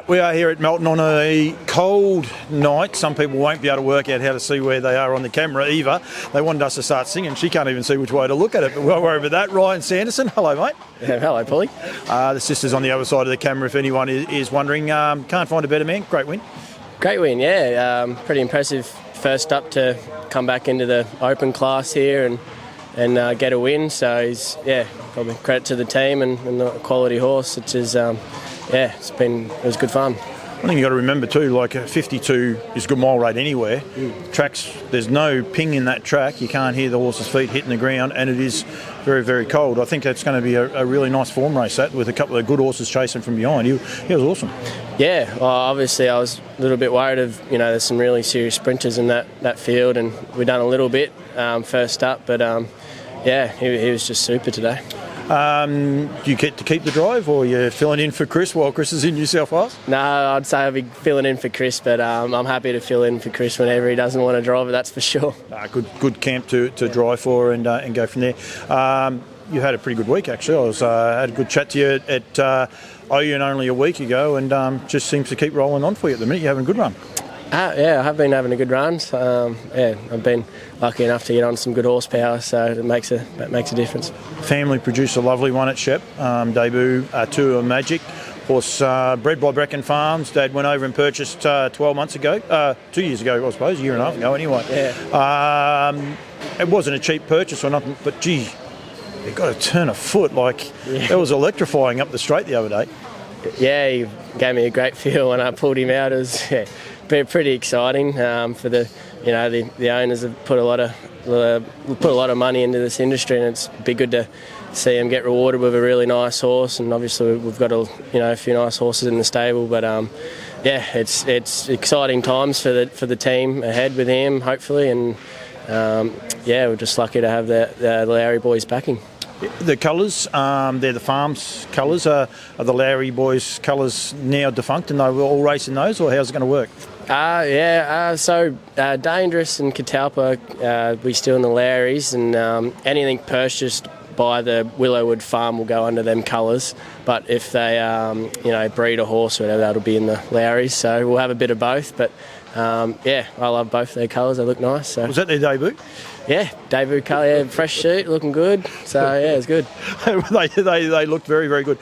We are here at Melton on a cold night. Some people won't be able to work out how to see where they are on the camera. Eva, they wanted us to start singing. She can't even see which way to look at it, but we won't worry about that. Ryan Sanderson, hello, mate. Yeah, hello, Paulie. The sister's on the other side of the camera if anyone is wondering. Can't find a better man. Great win. Great win, yeah. Pretty impressive first up to come back into the open class here and get a win. So he's, probably credit to the team and the quality horse. It was good fun. I think you got to remember too, like 52 is a good mile rate anywhere. Tracks, there's no ping in that track. You can't hear the horse's feet hitting the ground, and it is very, very cold. I think that's going to be a really nice form race, that, with a couple of good horses chasing from behind. He was awesome. Yeah, well, obviously I was a little bit worried of, there's some really serious sprinters in that field, and we've done a little bit first up, but he was just super today. Do you get to keep the drive, or you're filling in for Chris while Chris is in New South Wales? No, I'd say I'll be filling in for Chris, but I'm happy to fill in for Chris whenever he doesn't want to drive it, that's for sure. Good camp to drive for and go from there. You had a pretty good week, actually. I had a good chat to you at OUN only a week ago, and just seems to keep rolling on for you at the minute. You're having a good run. I have been having a good run. I've been lucky enough to get on some good horsepower, so it makes a difference. Family produced a lovely one at Shep, debut Tour of Magic. Horse bred by Brecken Farms. Dad went over and purchased 12 months ago, 2 years ago, I suppose, a year and a half ago anyway. Yeah. It wasn't a cheap purchase or nothing, but gee, you've got to turn a foot. It was electrifying up the straight the other day. Yeah, he gave me a great feel when I pulled him out. It was pretty exciting for the owners have put a lot of money into this industry, and it's be good to see them get rewarded with a really nice horse. And obviously we've got a few nice horses in the stable, but it's exciting times for the team ahead with him, hopefully, and we're just lucky to have the Lowry boys backing. The colours, they're the farm's colours. Are the Lowry boys' colours now defunct and they were all racing those, or how's it going to work? So Dangerous and Catalpa, we still in the Lowrys, and anything purchased by the Willowwood farm will go under them colours. But if they, breed a horse or whatever, that'll be in the Lowrys. So we'll have a bit of both. But I love both their colours. They look nice. So. Was that their debut? Yeah, debut colour, fresh sheet, looking good. So it's good. they looked very, very good.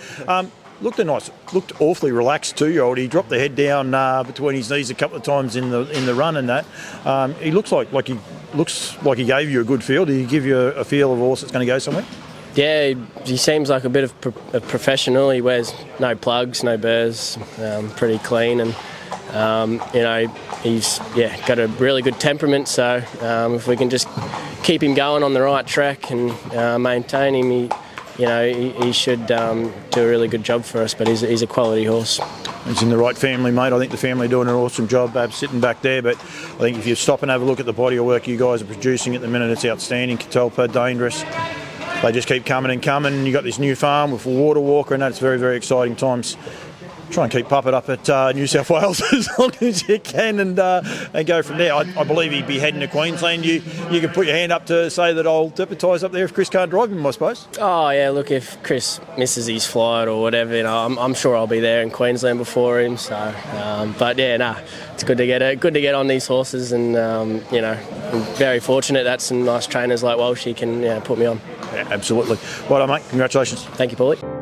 Looked nice. Looked awfully relaxed 2-year-old. He dropped the head down between his knees a couple of times in the run and that. He looks like he gave you a good feel. Did he give you a feel of a horse that's going to go somewhere? Yeah, he seems like a bit of a professional. He wears no plugs, no burrs, pretty clean, and he's got a really good temperament. So if we can just keep him going on the right track and maintain him, he should do a really good job for us, but he's a quality horse. He's in the right family, mate. I think the family are doing an awesome job, sitting back there, but I think if you stop and have a look at the body of work you guys are producing at the minute, it's outstanding. Catalpa, Dangerous, they just keep coming and coming. You've got this new farm with Water Walker, and that's very, very exciting times. Try and keep Puppet up at New South Wales as long as you can and go from there. I believe he'd be heading to Queensland. You can put your hand up to say that I'll deputise up there if Chris can't drive him, I suppose. Oh, yeah, look, if Chris misses his flight or whatever, I'm sure I'll be there in Queensland before him. So, it's good to get on these horses, and, I'm very fortunate that some nice trainers like Walsh can put me on. Yeah, absolutely. Well done, mate. Congratulations. Thank you, Paulie.